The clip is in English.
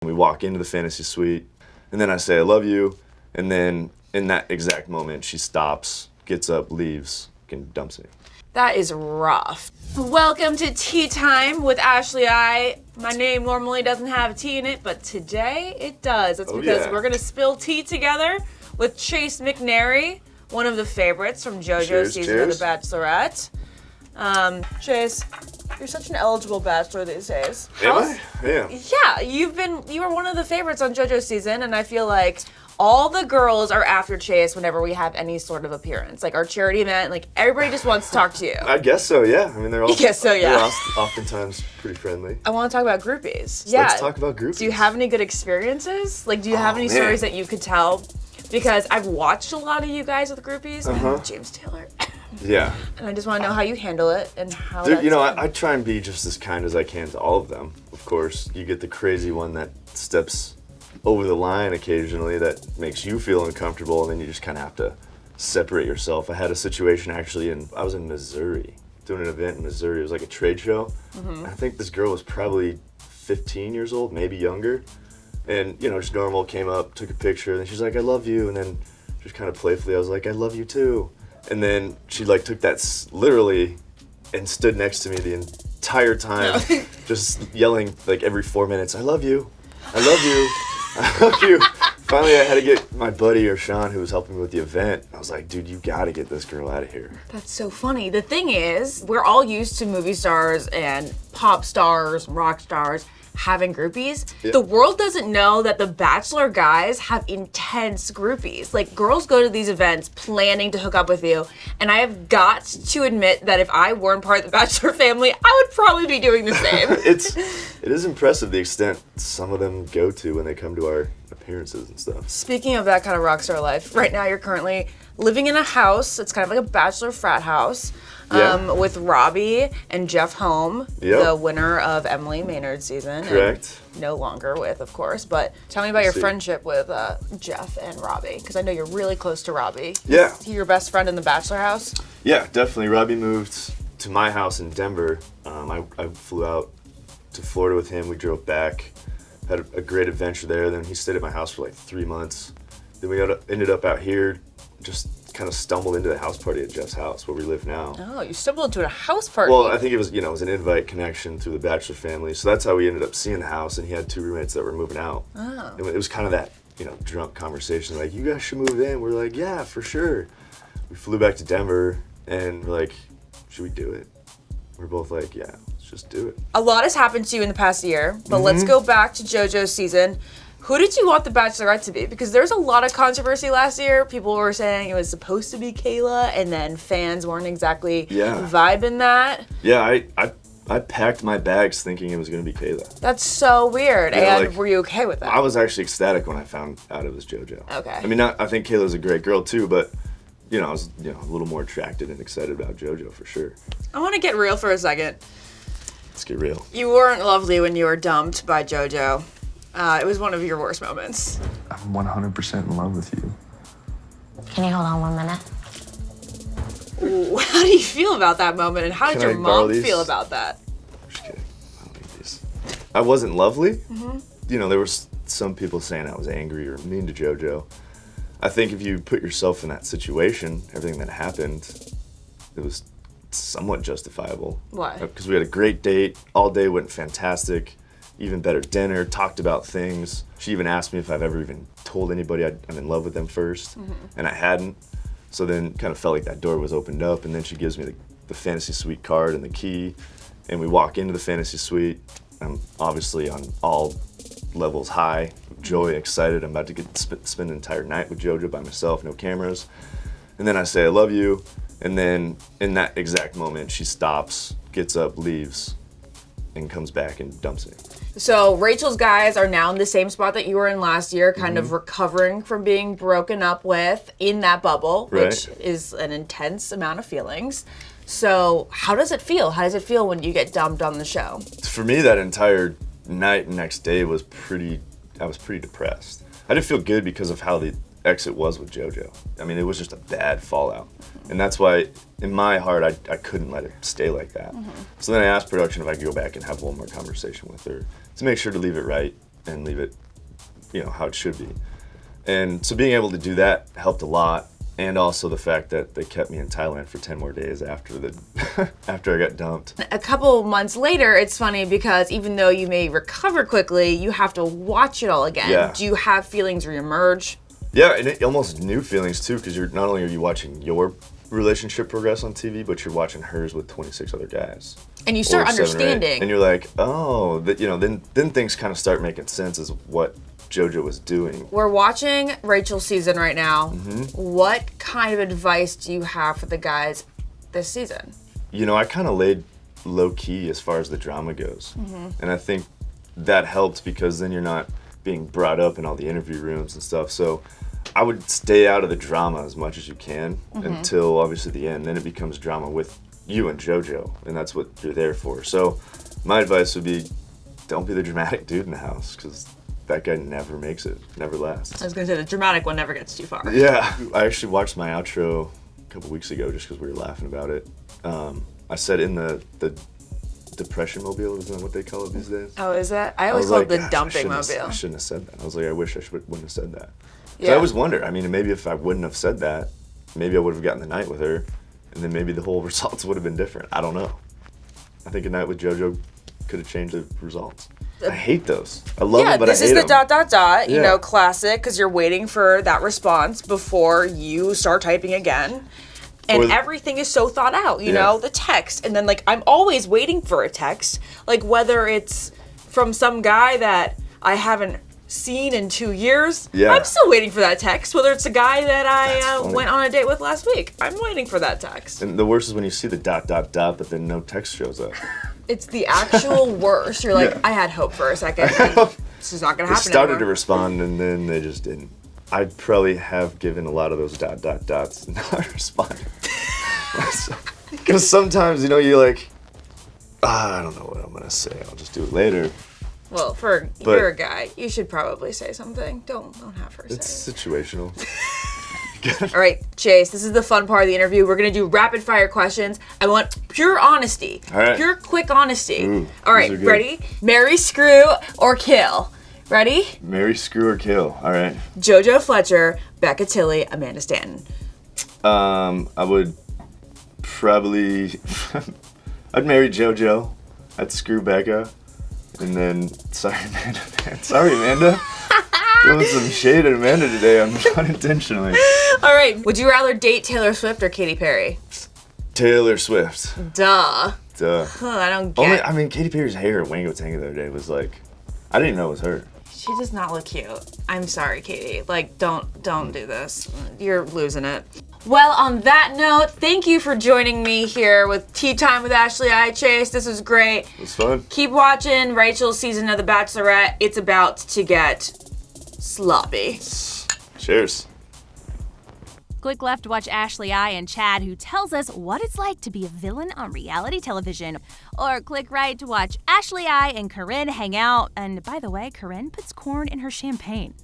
We walk into the fantasy suite, and then I say, I love you, and then in that exact moment, she stops, gets up, leaves, and dumps me. That is rough. Welcome to Tea Time with Ashley I. My name normally doesn't have a T in it, but today it does. That's because we're going to spill tea together with Chase McNary, one of the favorites from JoJo's season of The Bachelorette. Chase, you're such an eligible bachelor these days. Am I? Yeah. Yeah, you were one of the favorites on JoJo's season, and I feel like all the girls are after Chase whenever we have any sort of appearance. Like our charity event, like everybody just wants to talk to you. I guess so, yeah. I mean, they're all, they're oftentimes pretty friendly. I want to talk about groupies. So let's talk about groupies. Do you have any good experiences? Like, do you have any stories that you could tell? Because I've watched a lot of you guys with groupies. James Taylor. Yeah. And I just want to know how you handle it and how I try and be just as kind as I can to all of them. Of course, you get the crazy one that steps over the line occasionally that makes you feel uncomfortable, and then you just kind of have to separate yourself. I had a situation actually, I was in Missouri, doing an event in Missouri. It was like a trade show. I think this girl was probably 15 years old, maybe younger. And, just normal, came up, took a picture, and then she's like, I love you. And then just kind of playfully, I was like, I love you too. And then she took that literally and stood next to me the entire time, just yelling every 4 minutes, I love you, I love you, I love you. Finally, I had to get my buddy or Sean, who was helping me with the event. I was like, dude, you gotta get this girl out of here. That's so funny. The thing is, we're all used to movie stars and pop stars, rock stars having groupies. Yeah. The world doesn't know that the Bachelor guys have intense groupies. Like, girls go to these events planning to hook up with you, and I have got to admit that if I weren't part of the Bachelor family, I would probably be doing the same. It is impressive the extent some of them go to when they come to our appearances and stuff. Speaking of that kind of rock star life, right now you're currently living in a house. It's kind of like a Bachelor frat house. With Robbie and Jeff Holm, the winner of Emily Maynard's season. Correct. And no longer with, of course. But tell me about your friendship with Jeff and Robbie, because I know you're really close to Robbie. Yeah. Is he your best friend in the Bachelor house? Yeah, definitely. Robbie moved to my house in Denver. I flew out to Florida with him. We drove back, had a great adventure there. Then he stayed at my house for 3 months. Then we ended up out here, just kind of stumbled into the house party at Jeff's house where we live now. Oh, you stumbled into a house party? Well, I think it was, it was an invite connection through the Bachelor family. So that's how we ended up seeing the house, and he had 2 roommates that were moving out. Oh. And it was kind of that, drunk conversation, like, you guys should move in. We're like, yeah, for sure. We flew back to Denver, and we're like, should we do it? We're both like, yeah, let's just do it. A lot has happened to you in the past year, but let's go back to JoJo's season. Who did you want the Bachelorette to be? Because there's a lot of controversy last year. People were saying it was supposed to be Kayla, and then fans weren't exactly vibing that. Yeah, I packed my bags thinking it was going to be Kayla. That's so weird. Yeah, and were you okay with that? I was actually ecstatic when I found out it was JoJo. Okay. I mean, I think Kayla's a great girl too, but I was a little more attracted and excited about JoJo for sure. I want to get real for a second. Let's get real. You weren't lovely when you were dumped by JoJo. It was one of your worst moments. I'm 100% in love with you. Can you hold on 1 minute? Ooh, how do you feel about that moment, and how did your mom feel about that? I'm just kidding. I don't need these. I wasn't lovely. There were some people saying I was angry or mean to JoJo. I think if you put yourself in that situation, everything that happened, it was somewhat justifiable. Why? Because we had a great date. All day went fantastic. Even better dinner, talked about things. She even asked me if I've ever even told anybody I'm in love with them first, and I hadn't. So then kind of felt like that door was opened up, and then she gives me the fantasy suite card and the key, and we walk into the fantasy suite. I'm obviously on all levels high, joy, excited. I'm about to spend an entire night with JoJo by myself, no cameras. And then I say, I love you, and then in that exact moment, she stops, gets up, leaves, and comes back and dumps me. So Rachel's guys are now in the same spot that you were in last year, kind of recovering from being broken up with in that bubble, which is an intense amount of feelings. So how does it feel? How does it feel when you get dumped on the show? For me, that entire night and next day I was pretty depressed. I didn't feel good because of how the exit was with JoJo. I mean, it was just a bad fallout. And that's why, in my heart, I couldn't let it stay like that. So then I asked production if I could go back and have one more conversation with her to make sure to leave it right. and leave it, how it should be. And so being able to do that helped a lot. And also the fact that they kept me in Thailand for 10 more days after after I got dumped. A couple months later, it's funny because even though you may recover quickly, you have to watch it all again. Yeah. Do you have feelings reemerge? Yeah, and almost new feelings too, because not only are you watching your relationship progress on TV, but you're watching hers with 26 other guys. And you start Or 7 or 8. understanding. And you're like, oh, then things kind of start making sense as what JoJo was doing. We're watching Rachel's season right now. Mm-hmm. What kind of advice do you have for the guys this season? I kind of laid low key as far as the drama goes. Mm-hmm. And I think that helped because then you're not being brought up in all the interview rooms and stuff. So I would stay out of the drama as much as you can until obviously the end. Then it becomes drama with you and JoJo, and that's what you're there for. So my advice would be, don't be the dramatic dude in the house, because that guy never makes it, never lasts. I was going to say the dramatic one never gets too far. Yeah, I actually watched my outro a couple weeks ago just because we were laughing about it. I said in the depression mobile, isn't that what they call it these days? Oh, is that? I always call it the "Gosh, dumping I mobile. shouldn't have said that. I was like, I wish wouldn't have said that. So Yeah. I always wonder, maybe if I wouldn't have said that, maybe I would have gotten the night with her, and then maybe the whole results would have been different. I don't know. I think a night with JoJo could have changed the results. I hate those. I love them, but I hate them. Yeah, this is the ... Yeah. classic, because you're waiting for that response before you start typing again. And Or- everything is so thought out, you Yeah. know, the text. And then, I'm always waiting for a text. Whether it's from some guy that I haven't seen in 2 years, Yeah. I'm still waiting for that text. Whether it's a guy that That's I funny. went on a date with last week, I'm waiting for that text. And the worst is when you see the ... but then no text shows up. It's the actual worst. You're like, Yeah. I had hope for a second. This is not going to They happen started to anymore. respond, and then they just didn't. I probably have given a lot of those ... and not responded. Because sometimes, you're like, I don't know what I'm going to say. I'll just do it later. Well, But- you're a guy, you should probably say something. Don't have her It's say situational. it. All right, Chase, this is the fun part of the interview. We're going to do rapid fire questions. I want pure honesty. All right. Pure, quick honesty. Ooh, All right, these are good. ready? Marry, screw, or kill. Ready? Marry, screw, or kill. All right. JoJo Fletcher, Becca Tilley, Amanda Stanton. I would probably... I'd marry JoJo. I'd screw Becca. And then... Sorry, Amanda. Man. Sorry, Amanda. Throwing some shade at Amanda today, unintentionally. All right, would you rather date Taylor Swift or Katy Perry? Taylor Swift. Duh. Duh. I don't get Katy Perry's hair at Wango Tango the other day was like... I didn't even know it was her. She does not look cute. I'm sorry, Katie. Don't do this. You're losing it. Well, on that note, thank you for joining me here with Tea Time with Ashley I. Chase. This was great. It was fun. Keep watching Rachel's season of The Bachelorette. It's about to get sloppy. Cheers. Click left to watch Ashley I and Chad, who tells us what it's like to be a villain on reality television. Or click right to watch Ashley I and Corinne hang out. And by the way, Corinne puts corn in her champagne.